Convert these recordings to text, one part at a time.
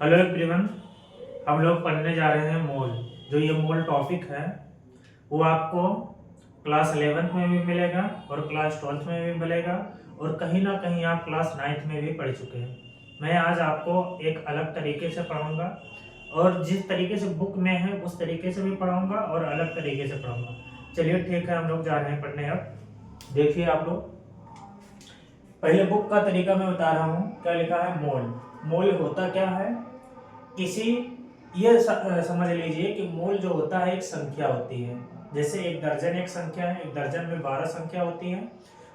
Hello everyone. हम लोग पढ़ने जा रहे हैं मोल। जो ये मोल टॉपिक है वो आपको क्लास 11th में भी मिलेगा और क्लास 12th में भी मिलेगा और कहीं ना कहीं आप क्लास 9th में भी पढ़ चुके हैं। मैं आज आपको एक अलग तरीके से पढ़ाऊंगा और जिस तरीके से बुक में है उस तरीके से भी पढ़ाऊंगा और अलग तरीके से पढ़ाऊंगा। चलिए ठीक है, हम लोग जा रहे हैं पढ़ने। अब देखिए आप लोग, पहले बुक का तरीका मैं बता रहा हूँ। क्या लिखा है? मोल। मोल होता क्या है? किसी समझ लीजिए कि मूल जो होता है एक संख्या होती है। जैसे एक दर्जन एक संख्या है, एक दर्जन में 12 संख्या होती है।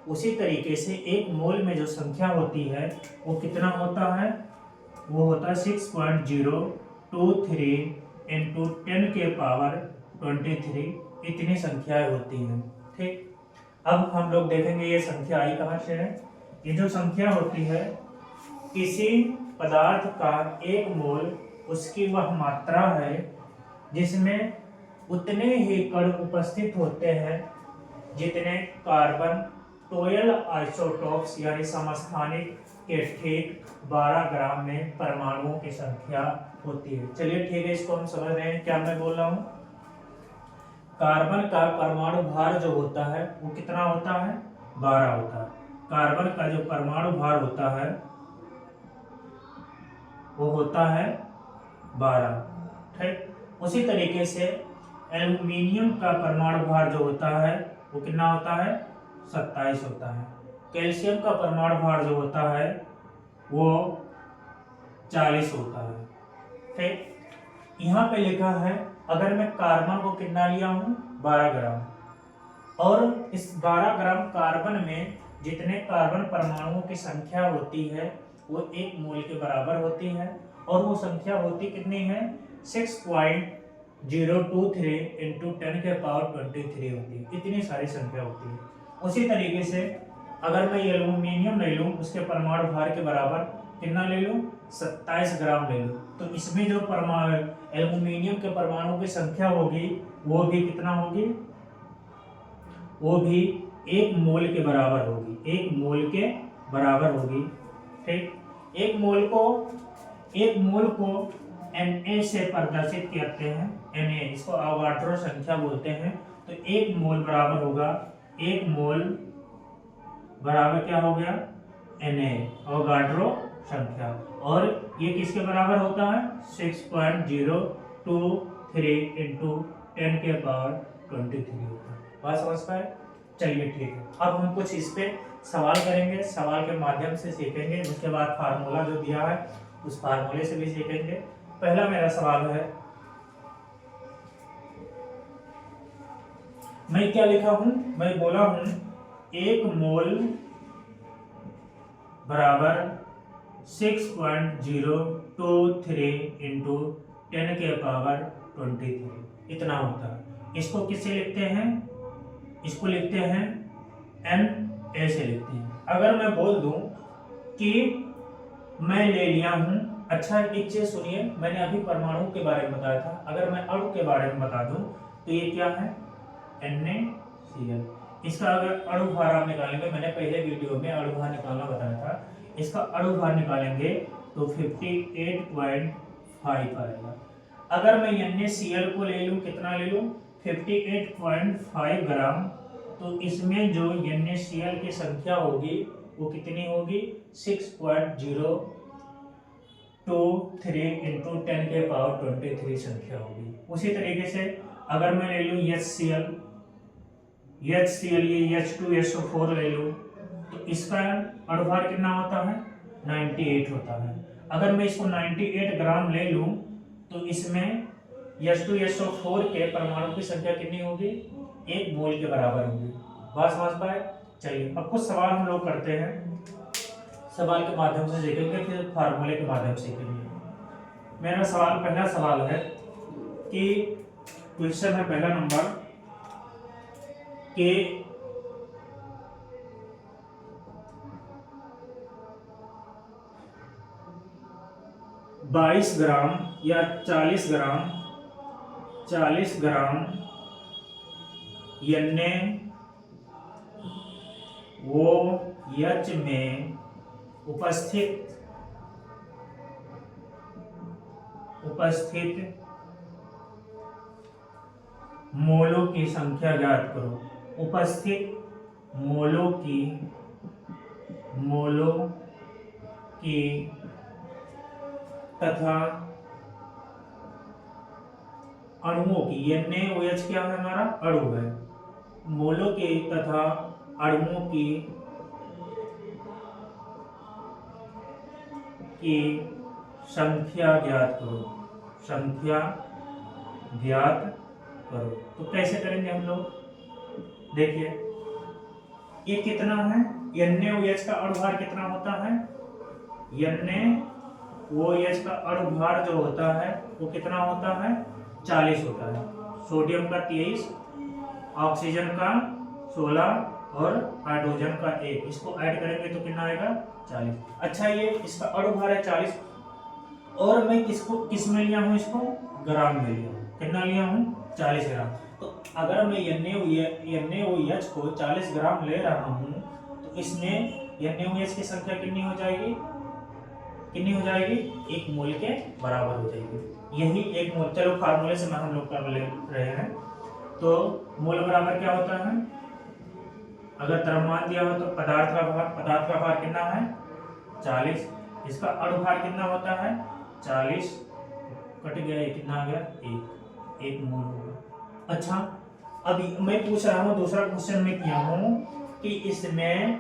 उसी तरीके से एक मूल में जो संख्या होती है वो कितना होता है? वो होता है 6.023 इंटू 10 के पावर 23। इतनी संख्याएं होती हैं। ठीक, अब हम लोग देखेंगे ये संख्या आई कहाँ से है। ये जो संख्या होती है, किसी पदार्थ का एक मोल उसकी वह मात्रा है जिसमें उतने ही कण उपस्थित होते हैं जितने कार्बन 12 आइसोटोप्स यानी समस्थानिक के ठीक 12 ग्राम में परमाणुओं की संख्या होती है। चलिए ठीक है, इसको हम समझ रहे हैं। क्या मैं बोल रहा हूँ? कार्बन का परमाणु भार जो होता है वो कितना होता है? 12 होता है। कार्बन का जो परमाणु भार होता है वो होता है 12। ठीक, उसी तरीके से एल्यूमिनियम का परमाणु भार जो होता है वो कितना होता है? 27 होता है। कैल्शियम का परमाणु भार जो होता है वो 40 होता है। ठीक, यहाँ पे लिखा है अगर मैं कार्बन को कितना लिया हूँ? 12 ग्राम, और इस 12 ग्राम कार्बन में जितने कार्बन परमाणुओं की संख्या होती है वो एक मोल के बराबर होती है। और वो संख्या होती कितनी है? 6.023 इंटू 10 के पावर 23 होती है। इतनी सारी संख्या होती है। उसी तरीके से अगर मैं एल्यूमिनियम ले लूँ, उसके परमाणु भार के बराबर कितना ले लूँ? 27 ग्राम ले लूँ, तो इसमें जो परमाणु एल्यूमिनियम के परमाणु की संख्या होगी वो भी कितना होगी? वो भी एक मोल के बराबर होगी। एक मोल के बराबर होगी। ठीक, एक मोल को Na से प्रदर्शित करते हैं। Na, इसको अवोगाड्रो संख्या बोलते हैं। तो एक मोल बराबर होगा, एक मोल बराबर क्या हो गया? Na, अवोगाड्रो संख्या। और ये किसके बराबर होता है? 6.023 इंटू 10 के पावर 23 होता है। बात समझ पाए? चलिए ठीक है, अब हम कुछ इस पे सवाल करेंगे, सवाल के माध्यम से सीखेंगे। उसके बाद फार्मूला जो दिया है उस फार्मूले से भी सीखेंगे। पहला मेरा सवाल है, मैं क्या लिखा हूं? मैं बोला हूं एक मोल बराबर 6.023 इंटू 10 के पावर 23 इतना होता है। इसको किससे लिखते हैं? इसको लिखते हैं Na से लिखते हैं। अगर मैं बोल दूं कि मैं ले लिया हूं, अच्छा एक चीज सुनिए, मैंने अभी परमाणु के बारे में बताया था। अगर मैं अणु के बारे में बता दूं तो ये क्या है? NaCl। इसका अगर अणु भार आप निकालेंगे, मैंने पहले वीडियो में अणु भार निकालना बताया था। इसका अणु भार निकालेंगे तो 58.5 आएगा। अगर मैं NaCl को ले लूं, कितना ले लूं? 58.5 ग्राम, तो इसमें जो NaCl की संख्या होगी वो कितनी होगी? 6.023 इंटू 10 के पावर 23 संख्या होगी। उसी तरीके से अगर मैं ले लूं HCl, ये H2SO4 ले लूं तो इसका अणुभार कितना होता है? 98 होता है। अगर मैं इसको 98 ग्राम ले लूं तो इसमें H2SO4 के परमाणु की संख्या कितनी होगी? एक मोल के बराबर होगी। बात समझ पाए? चलिए अब कुछ सवाल हम लोग करते हैं। सवाल के माध्यम से सीखेंगे, फिर फार्मूले के माध्यम से सीखेंगे। मेरा सवाल, पहला सवाल है कि क्वेश्चन है पहला नंबर कि 22 ग्राम या 40 ग्राम NaOH में उपस्थित उपस्थित मोलों की संख्या ज्ञात करो। उपस्थित मोलों की तथा अणुओं की, ये NaOH क्या है हमारा अणु है, मोलों के तथा अणुओं की संख्या ज्ञात करो। संख्या ज्ञात करो। तो कैसे करेंगे हम लोग, देखिए ये कितना है, NaOH का अणुभार कितना होता है, NaOH का अणुभार जो होता है वो कितना होता है 40 होता है। सोडियम का 23, ऑक्सीजन का 16 और हाइड्रोजन का 1, इसको ऐड करेंगे तो कितना आएगा 40। अच्छा ये इसका अणुभार है 40 और मैं किस में लिया हूँ, इसको ग्राम में लिया हूँ। कितना लिया हूँ 40 ग्राम। तो अगर मैं NaOH को 40 ग्राम ले रहा हूँ तो इसमें NaOH की संख्या कितनी हो जाएगी, एक मोल के बराबर हो जाएगी। यही एक मोल, चलो फार्मूले से हम लोग कर ले रहे हैं। तो मोल बराबर क्या होता है, अगर द्रव्यमान दिया हो तो पदार्थ का भार कितना है 40, इसका अणुभार कितना होता है 40, कट गया कितना आ गया एक मोल होगा। अच्छा अब मैं पूछ रहा हूँ, दूसरा क्वेश्चन में किया हूँ कि इसमें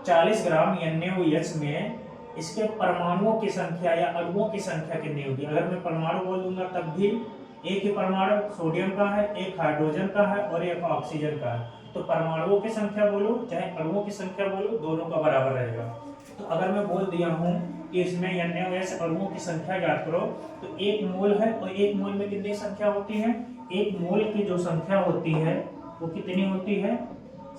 40 ग्राम NaOH में इसके परमाणुओं की संख्या या अणुओं की संख्या कितनी होगी। अगर मैं परमाणु बोल दूंगा तब भी एक ही परमाणु सोडियम का है, एक हाइड्रोजन का है और एक ऑक्सीजन का है। तो परमाणुओं की संख्या बोलो चाहे अणुओं की संख्या बोलो, दोनों का बराबर रहेगा। तो अगर मैं बोल दिया हूँ कि इसमें NaOH अणुओं की संख्या ज्ञात करो, तो एक मोल है और एक मोल में कितनी संख्या होती है, एक मोल की जो संख्या होती है वो कितनी होती है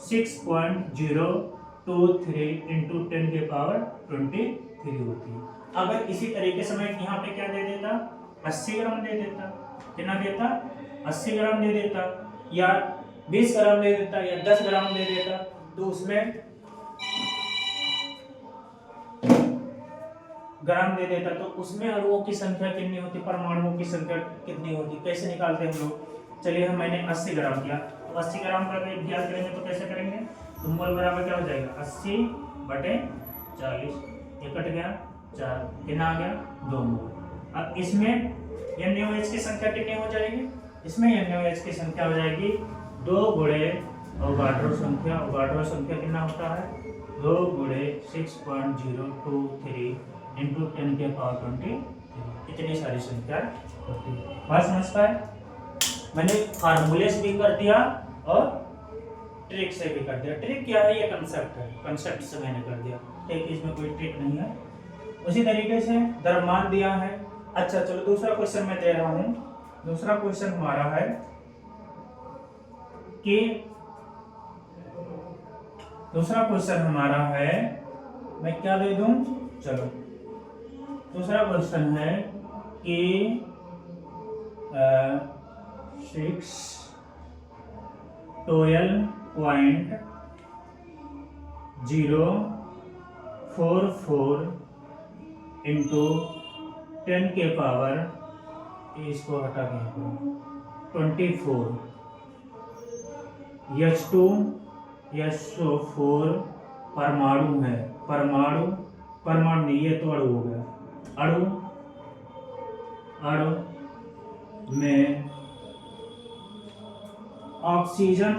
6.023 इंटू 10 के पावर 23 होती है। अगर इसी तरीके से मैं यहाँ पे क्या दे देता 80 ग्राम दे देता, कितना देता 80 ग्राम दे देता या 20 ग्राम दे देता या 10 ग्राम दे देता, तो उसमें ग्राम दे देता तो उसमें अणुओं की संख्या कितनी होती, परमाणुओं की संख्या कितनी होती, कैसे निकालते हैं हम लोग। चलिए मैंने 80 ग्राम किया तो 80 ग्राम का ज्ञात करेंगे तो कैसे करेंगे, तो मोल बराबर क्या हो जाएगा 80/40, ये कट गया 4, कितना आ गया 2 मोल। अब इसमें NaOH की संख्या कितनी हो जाएगी, इसमें NaOH की संख्या हो जाएगी 2 गुणे अवोगाड्रो संख्या। अवोगाड्रो संख्या कितना होता है 2 गुणे 6.023 इंटू 10 के पावर 20, इतनी सारी संख्या होती है। बात समझ पाए, मैंने फार्मूले से भी कर दिया और ट्रिक से भी कर दिया। ट्रिक क्या है, ये कंसेप्ट है, कंसेप्ट से मैंने कर दिया, ठीक, इसमें कोई ट्रिक नहीं है। उसी तरीके से द्रव्यमान दिया है। अच्छा चलो दूसरा क्वेश्चन मैं दे रहा हूं। दूसरा क्वेश्चन हमारा है कि मैं क्या दे दूं, चलो दूसरा क्वेश्चन है कि 12.044 इंटू 10 के पावर, इसको हटा के 24 H2SO4 परमाणु है। परमाणु नहीं, ये तो अणु हो गया। अणु में ऑक्सीजन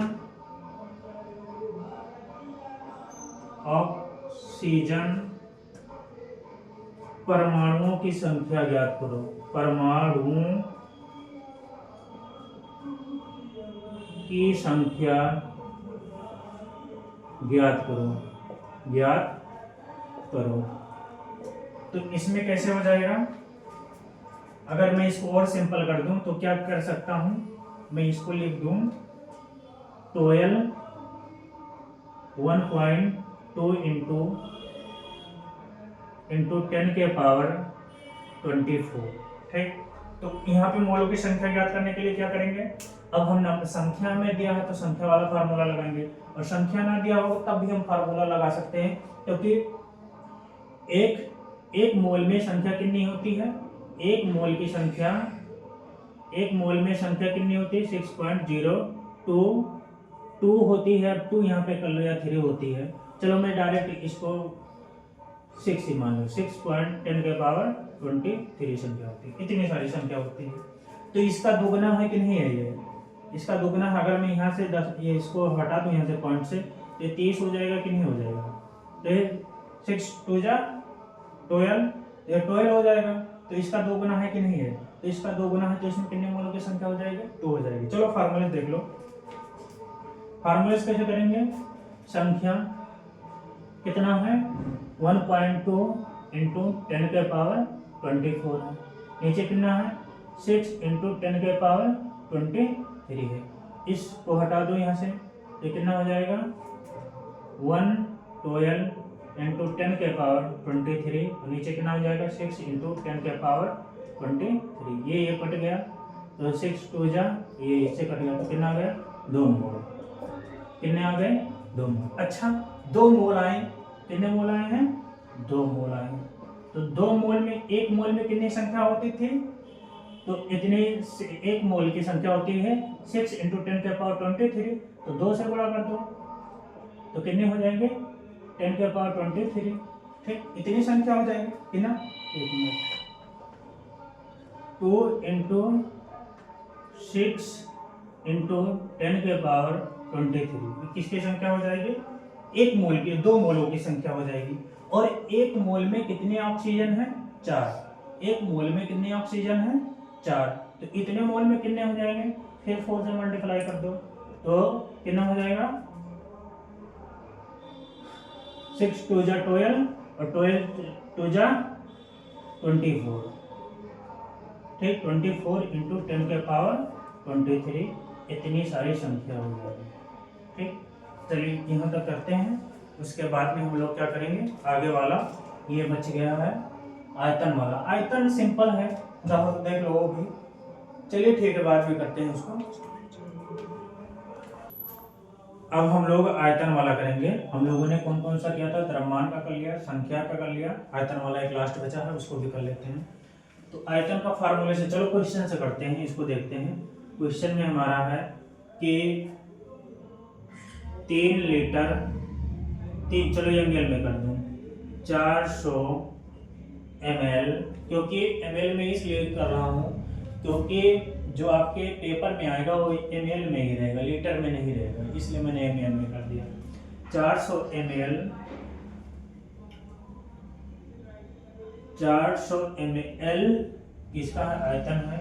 परमाणुओं की संख्या ज्ञात करो। परमाणु की संख्या ज्ञात करो। तो इसमें कैसे हो जाएगा, अगर मैं इसको और सिंपल कर दूं तो क्या कर सकता हूं, मैं इसको लिख दूं 12 1.2 इंटू 10 के पावर 24, ठीक। तो यहाँ पे मोलों की संख्या ज्ञात करने के लिए क्या करेंगे, अब हम संख्या में दिया है तो संख्या वाला फार्मूला लगाएंगे, और संख्या ना दिया हो तब भी हम फार्मूला लगा सकते हैं, क्योंकि एक मोल में संख्या कितनी होती है एक मोल की संख्या, एक मोल में संख्या कितनी होती है 6.022 होती है। अब 2 यहाँ पे कर लो या 3 होती है, चलो मैं डायरेक्ट इसको 6 ही मान लो, 6.10⁻23 संख्या होती है। इतनी सारी संख्या होती है, तो इसका दोगुना है कि नहीं है ये, इसका दोगुना। अगर मैं यहाँ से 10 ये इसको हटा दूँ यहाँ से पॉइंट से, तो 30 हो जाएगा कि नहीं हो जाएगा। तो 6 2 जा 12, ये 12 हो जाएगा। तो इसका दोगुना है कि नहीं है, तो इसका दोगुना है, तो इसमें कितने मोलों की संख्या हो जाएगी 2 हो जाएगी। चलो फार्मूले देख लो, फार्मूले कैसे करेंगे। संख्या कितना है 1.2 इंटू 10⁻24 है। नीचे कितना है 6 इंटू 10⁻23 है। इसको हटा दो यहाँ से, तो कितना हो जाएगा 112 इंटू 10⁻23, और नीचे कितना हो जाएगा 6 इंटू 10⁻23। ये कट गया, तो 6 2 जा, ये इससे कट गया, तो कितना आ गया 2 मोल। कितने आ गए 2 मोल। अच्छा 2 मोल आए, कितने मोल आए हैं 2 मोल आए। तो 2 मोल में, एक मोल में कितनी संख्या होती थी, तो इतने एक मोल की संख्या होती है 6 इंटू 10⁻23, तो 2 से गुणा कर दो, तो कितने हो जाएंगे 10⁻23। ठीक, इतनी संख्या हो जाएगी कितना, एक मिनट, 2 इंटू 6 इंटू 10⁻23 किसकी संख्या हो जाएगी, एक मोल की, 2 मोलों की संख्या हो जाएगी। और एक मोल में कितने ऑक्सीजन है 4, एक मोल में कितने ऑक्सीजन है 4, तो इतने मोल में कितने हो जाएंगे, फिर 4 से मल्टीप्लाई कर दो, तो कितना हो जाएगा 6 2 जा 12 और 12 2 जा 24। ठीक, 24 इंटू 10⁻23 इतनी सारी संख्या हो जाएगी। ठीक, चलिए यहाँ तक करते हैं, उसके बाद में हम लोग क्या करेंगे आगे वाला। ये बच गया है आयतन वाला। आयतन सिंपल है, देख लो वो भी। चलिए ठीक है, बाद में करते हैं उसको। अब हम लोग आयतन वाला करेंगे। हम लोगों ने कौन कौन सा किया था, द्रव्यमान का कर लिया, संख्या का कर लिया, आयतन वाला एक लास्ट बचा है, उसको भी कर लेते हैं। तो आयतन का फार्मूले से, चलो क्वेश्चन से करते हैं, इसको देखते हैं। क्वेश्चन में हमारा है कि 3 लीटर, चलो ml में कर दूं, 400 ml, क्योंकि ml में इसलिए कर रहा हूं क्योंकि जो आपके पेपर में आएगा वो ml में ही रहेगा, लीटर में नहीं रहेगा, इसलिए मैंने ml में कर दिया। 400 ml, 400 ml किसका आयतन है,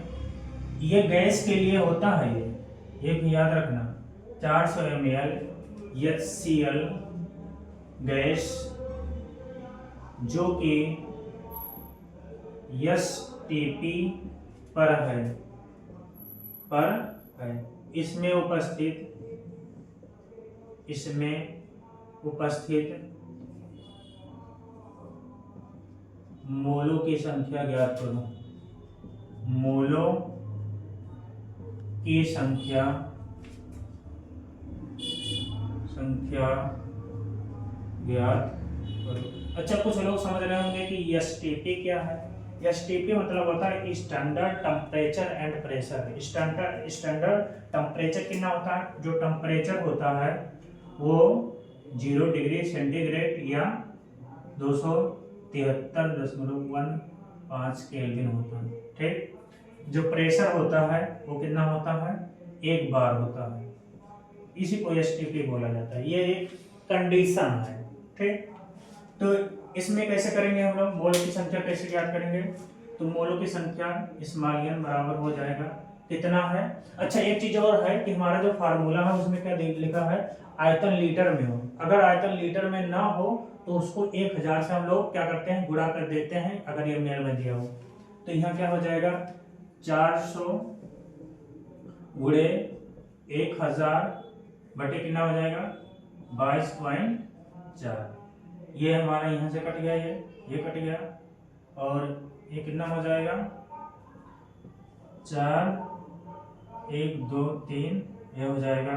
ये गैस के लिए होता है, ये भी याद रखना। 400 ml HCl गैस, जो कि STP पर है, इसमें उपस्थित मोलों की संख्या ज्ञात करो। मोलों की संख्या ज्ञात करो। अच्छा, कुछ लोग समझ रहे होंगे कि एसटीपी क्या है। एसटीपी मतलब होता है standard temperature and pressure. Standard temperature कितना होता है, जो टेम्परेचर होता है वो 0 डिग्री सेंटीग्रेड या 273.15 केल्विन होता है। ठीक, जो प्रेशर होता है वो कितना होता है, 1 बार होता है, इसी को एसटीपी बोला जाता है। ये एक कंडीशन है। ठीक, तो इसमें कैसे करेंगे हम लोग, मोल की संख्या कैसे ज्ञात करेंगे, तो मोलों की संख्या स्मॉल बराबर हो जाएगा कितना है। अच्छा, एक चीज और है कि हमारा जो फार्मूला है उसमें क्या लिखा है, आयतन लीटर में हो। अगर आयतन लीटर में ना हो तो उसको 1000 से हम लोग क्या करते हैं, गुणा कर देते हैं, अगर ये ml में दिया हो। तो यहाँ क्या हो जाएगा 400 गुणे 1000 बटे कितना हो जाएगा 22.4। ये हमारा यहाँ से कट गया, ये कट गया, और ये कितना हो जाएगा 4 1 2 3, ये हो जाएगा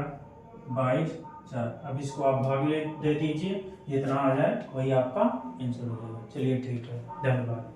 22.4। अब इसको आप भाग दे दीजिए, जितना आ जाए वही आपका आंसर हो जाएगा। चलिए ठीक है, धन्यवाद।